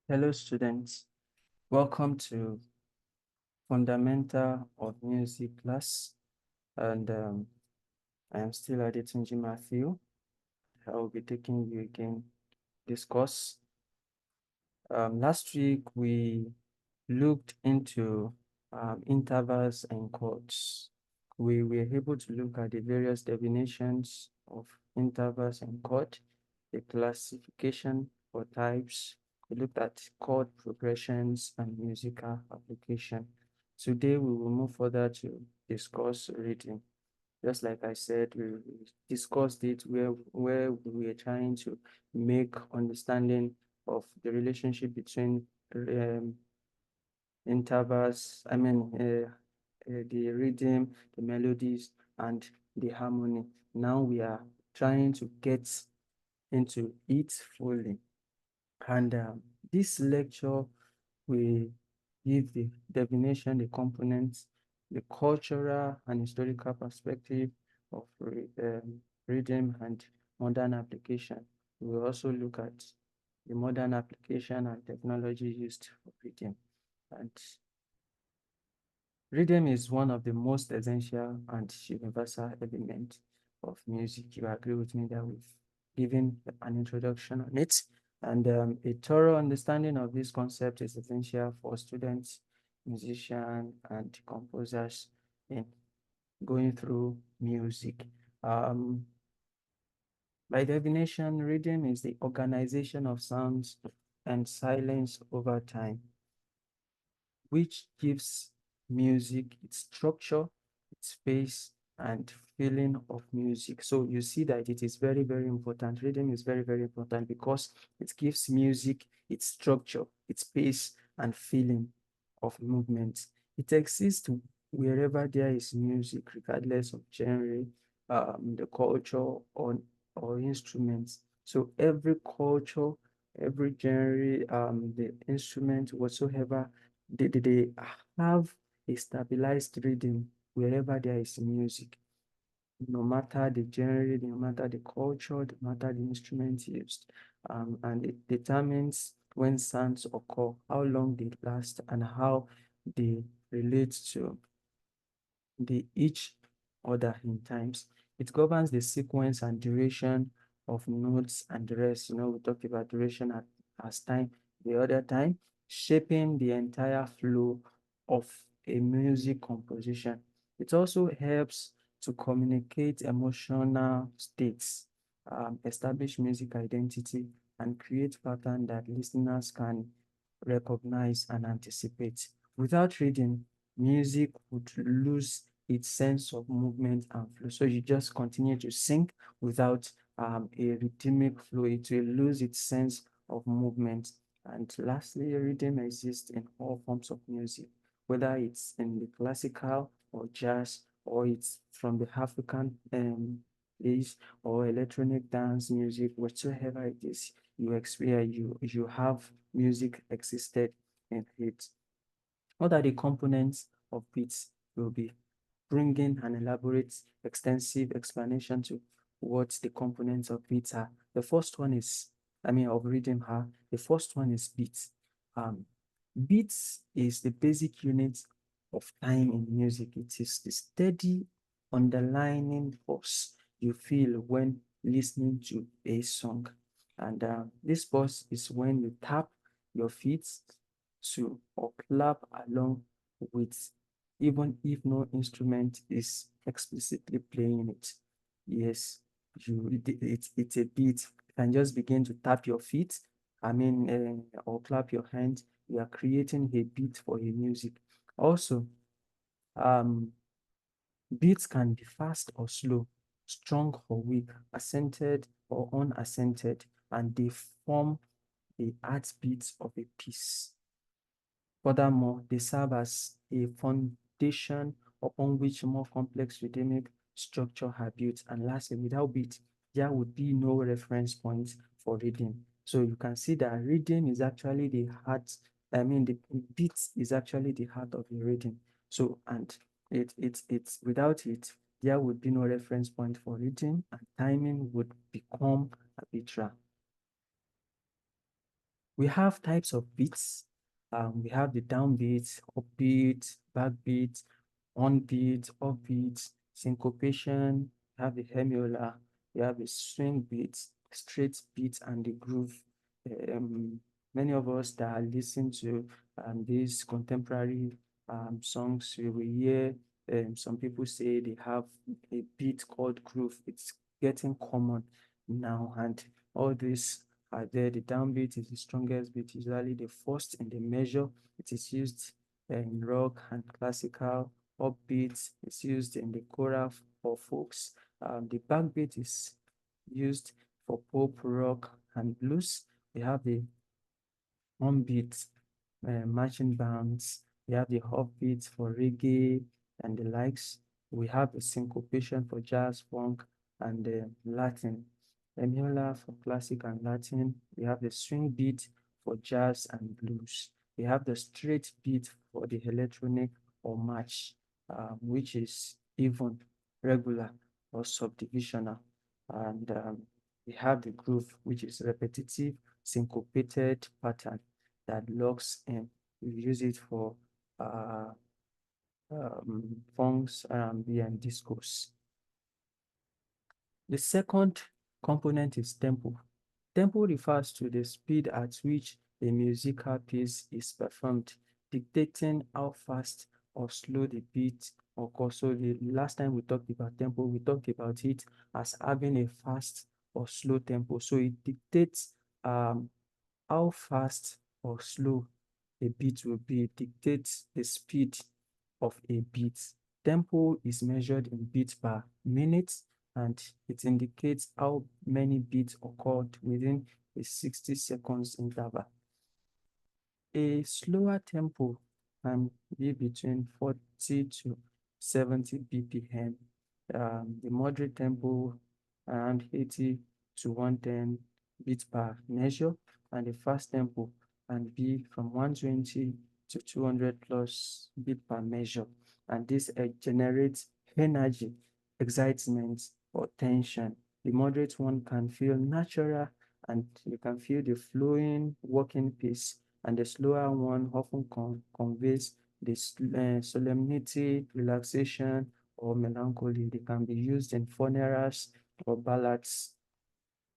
Hello, students. Welcome to Fundamental of Music class. And I am still Adetunji Matthew. I will be taking you again this course. Last week, we looked into intervals and chords. We were able to look at the various definitions of intervals and chord, the classification or types. We looked at chord progressions and musical application. Today, we will move further to discuss reading. Just like I said, we discussed it where we are trying to make understanding of the relationship between um, intervals, the rhythm, the melodies, and the harmony. Now we are trying to get into it fully. And this lecture will give the definition, the components, the cultural and historical perspective of rhythm and modern application. We will also look at the modern application and technology used for rhythm. And rhythm is one of the most essential and universal elements of music. You agree with me that we've given an introduction on it. And a thorough understanding of this concept is essential for students, musicians, and composers in going through music. By definition, rhythm is the organization of sounds and silence over time, which gives music its structure, its pace, and feeling of music. So you see that it is very, very important. Rhythm is very, very important because it gives music its structure, its pace, and feeling of movement. It exists wherever there is music, regardless of genre, the culture, or instruments. So every culture, every genre, the instrument, whatsoever, they have a stabilized rhythm wherever there is music, no matter the genre, no matter the culture, no matter the instrument used. And it determines when sounds occur, how long they last, and how they relate to the each other in times. It governs the sequence and duration of notes and the rest. We talked about duration as time the other time, shaping the entire flow of a music composition. It also helps to communicate emotional states, establish music identity, and create pattern that listeners can recognize and anticipate. Without reading, music would lose its sense of movement and flow. So you just continue to sing without a rhythmic flow. It will lose its sense of movement. And lastly, rhythm exists in all forms of music, whether it's in the classical or jazz, or it's from the African place, or electronic dance music, whatsoever it is you experience, you have music existed in it. What are the components of beats? Will be bringing an elaborate, extensive explanation to what the components of beats are. The first one is, of rhythm are. The first one is beats. Um, Beats is the basic unit of time in music. It is the steady underlying force you feel when listening to a song. And this pulse is when you tap your feet to or clap along with, even if no instrument is explicitly playing it. Yes, it's a beat. You can just begin to tap your feet, or clap your hands. You are creating a beat for a music. Also, um, beats can be fast or slow, strong or weak, accented or unaccented, and they form the heartbeat of a piece. Furthermore, they serve as a foundation upon which more complex rhythmic structure are built. And lastly, without beat, there would be no reference point for rhythm. So you can see that rhythm is actually the heart. The beat is actually the heart of the rhythm. So, and it's without it, there would be no reference point for rhythm, and timing would become arbitrary. We have types of beats. We have the downbeat, upbeat, backbeat, onbeat, offbeat, syncopation, we have the hemiola, we have the swing beat, straight beat, and the groove. Um, Many of us that listen to these contemporary songs, we will hear some people say they have a beat called groove. It's getting common now, and all this are there. The downbeat is the strongest beat, usually the first in the measure. It is used in rock and classical. Upbeat is used in the choral or folks. The backbeat is used for pop, rock, and blues. We have the on-beat marching bands. We have the offbeat for reggae and the likes. We have the syncopation for jazz, funk, and Latin. Emiola for classic and Latin. We have the swing beat for jazz and blues. We have the straight beat for the electronic or march, which is even, regular, or subdivisional. And we have the groove, which is repetitive, syncopated pattern that locks in. We use it for uh, funks, R&B, and discos. The second component is tempo. Tempo refers to the speed at which a musical piece is performed, dictating how fast or slow the beat occurs. So the last time we talked about tempo, we talked about it as having a fast or slow tempo. So it dictates how fast or slow a beat will be. It dictates the speed of a beat. Tempo is measured in beats per minute, and it indicates how many beats occurred within a 60 seconds interval. A slower tempo can be between 40 to 70 BPM. The moderate tempo around 80 to 110 beats per measure, and the fast tempo can be from 120 to 200 plus beats per measure. And this generates energy, excitement, or tension. The moderate one can feel natural, and you can feel the flowing walking pace, and the slower one often conveys the solemnity, relaxation, or melancholy. They can be used in funerals or ballads.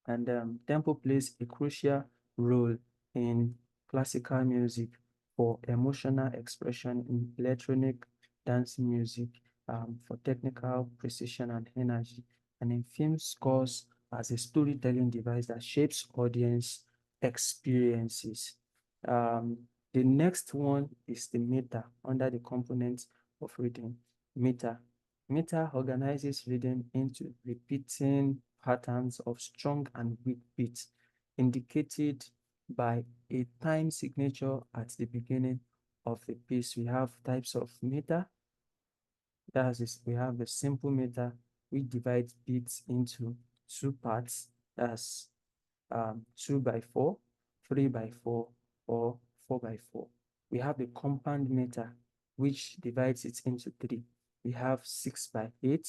And tempo plays a crucial role in classical music for emotional expression, in electronic dance music, for technical precision and energy, and in film scores as a storytelling device that shapes audience experiences. Um, the next one is the meter under the component of rhythm. Meter. Meter organizes rhythm into repeating patterns of strong and weak beats, indicated by a time signature at the beginning of the piece. We have types of meter. We have the simple meter, which divides beats into two parts. That's 2 by 4, 3 by 4, or 4 by 4. We have the compound meter, which divides it into 3. We have 6 by 8,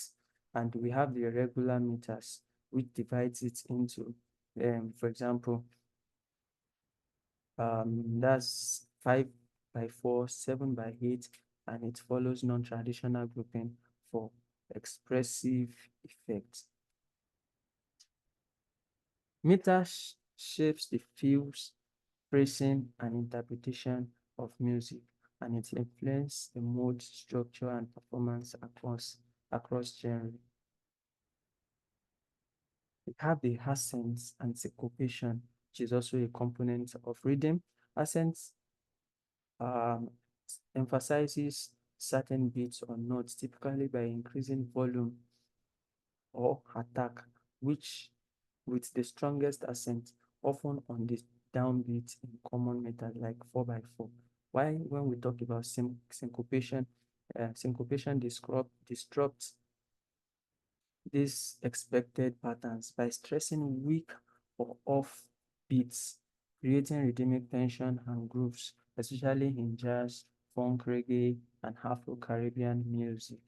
and we have the regular meters, which divides it into, for example, that's 5 by 4, 7 by 8, and it follows non-traditional grouping for expressive effects. Meter shapes the feels, phrasing, and interpretation of music, and it influences the mood, structure, and performance across genre. We have the accents and syncopation, which is also a component of rhythm. Accents um, emphasizes certain beats or notes, typically by increasing volume or attack, which with the strongest accent, often on the downbeat in common meters like 4 by 4. Why, when we talk about syncopation, syncopation disrupts these expected patterns by stressing weak or off beats, creating rhythmic tension and grooves, especially in jazz, funk, reggae, and Afro-Caribbean music.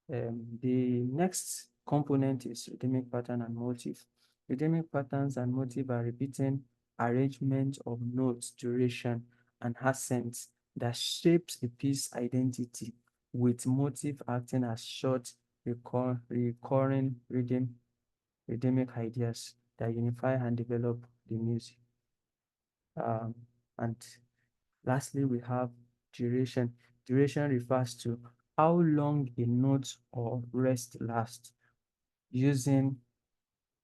The next component is rhythmic pattern and motif. Rhythmic patterns and motif are repeating arrangement of notes, duration, and accents that shapes a piece identity, with motive acting as short, recurring rhythmic ideas that unify and develop the music. Um, and lastly, we have duration. Duration refers to how long a note or rest lasts, using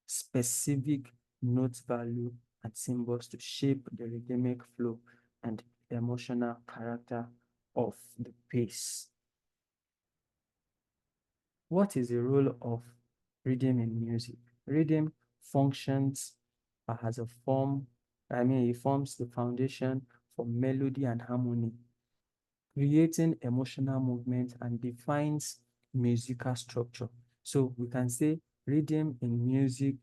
specific note value and symbols to shape the rhythmic flow and emotional character of the piece. What is the role of rhythm in music? Rhythm functions as a it forms the foundation for melody and harmony, creating emotional movement and defines musical structure. So we can say rhythm in music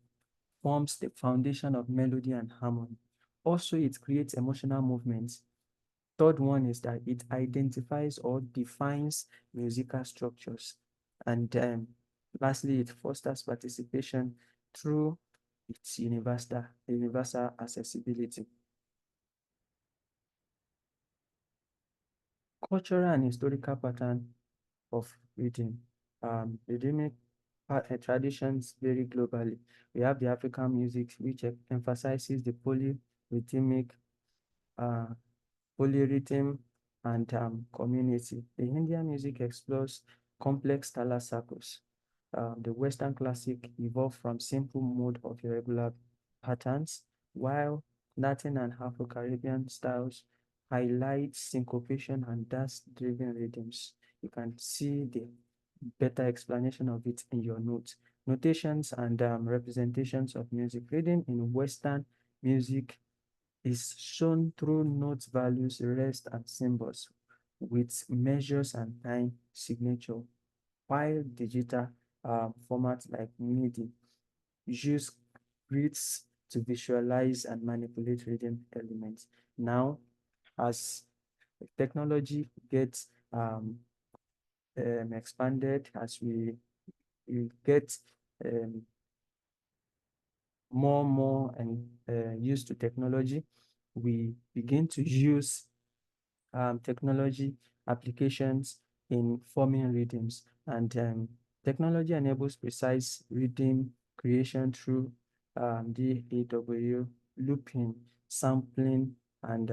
forms the foundation of melody and harmony. Also, it creates emotional movements. Third one is that it identifies or defines musical structures. And lastly, it fosters participation through its universal accessibility. Cultural and historical pattern of reading. Rhythmic traditions vary globally. We have the African music, which emphasizes the polyrhythmic uh, polyrhythm, and community. The Indian music explores complex styler circles. The Western classic evolved from simple mode of irregular patterns, while Latin and Afro-Caribbean styles highlight syncopation and dance-driven rhythms. You can see the better explanation of it in your notes. Notations and representations of music. Reading in Western music is shown through note values, rest, and symbols with measures and time signature, while digital formats like MIDI use grids to visualize and manipulate rhythm elements. Now, as technology gets expanded, as we get um, more and used to technology, we begin to use technology applications in forming rhythms. And technology enables precise rhythm creation through DAW, looping, sampling, and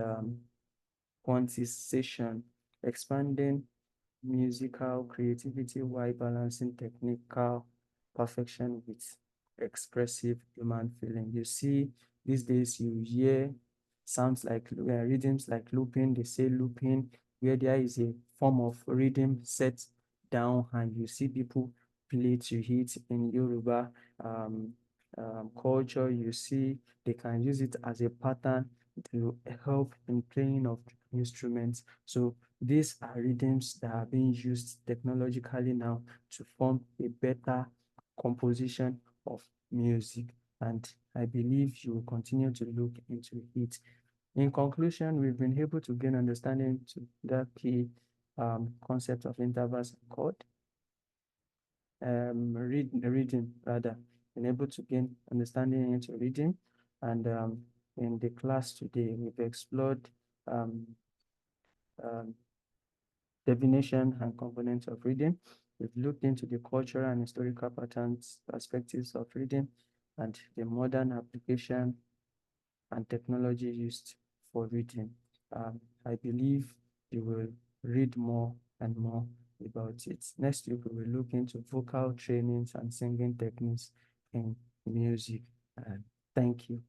quantization, expanding musical creativity while balancing technical perfection with expressive human feeling. You see, these days you hear sounds like rhythms like looping, they say looping, where there is a form of rhythm set down and you see people play to it in Yoruba culture. You see, they can use it as a pattern to help in playing of instruments. So these are rhythms that are being used technologically now to form a better composition of music. And I believe you will continue to look into it. In conclusion, we've been able to gain understanding to the key concept of intervals and chord, reading rather, been able to gain understanding into reading. And in the class today, we've explored um, um, definition and components of reading. We've looked into the cultural and historical patterns, perspectives of reading, and the modern application and technology used for reading. I believe you will read more and more about it. Next week, we will look into vocal trainings and singing techniques in music. Thank you.